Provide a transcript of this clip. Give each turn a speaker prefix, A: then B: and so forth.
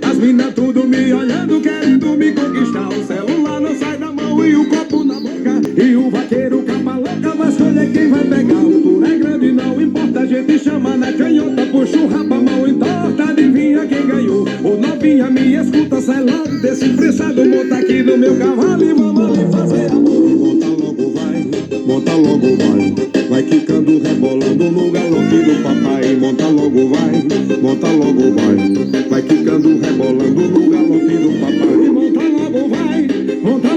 A: As minas tudo me olhando, querendo me conquistar. O celular não sai da mão e o copo na boca. E o vaqueiro capa louca vai escolher quem vai pegar. O tour é grande, não importa, a gente chama na canhota. Puxa o rabo, a mão entorta, adivinha quem ganhou. Ô novinha, me escuta, sai logo desse pressado. Monta aqui no meu cavalo e vamos ali fazer amor. Monta logo vai, monta logo vai. Vai quicando, rebolando no galope do papai. Monta logo vai, monta logo vai. Vai quicando, rebolando no galope do papai. Monta logo vai, monta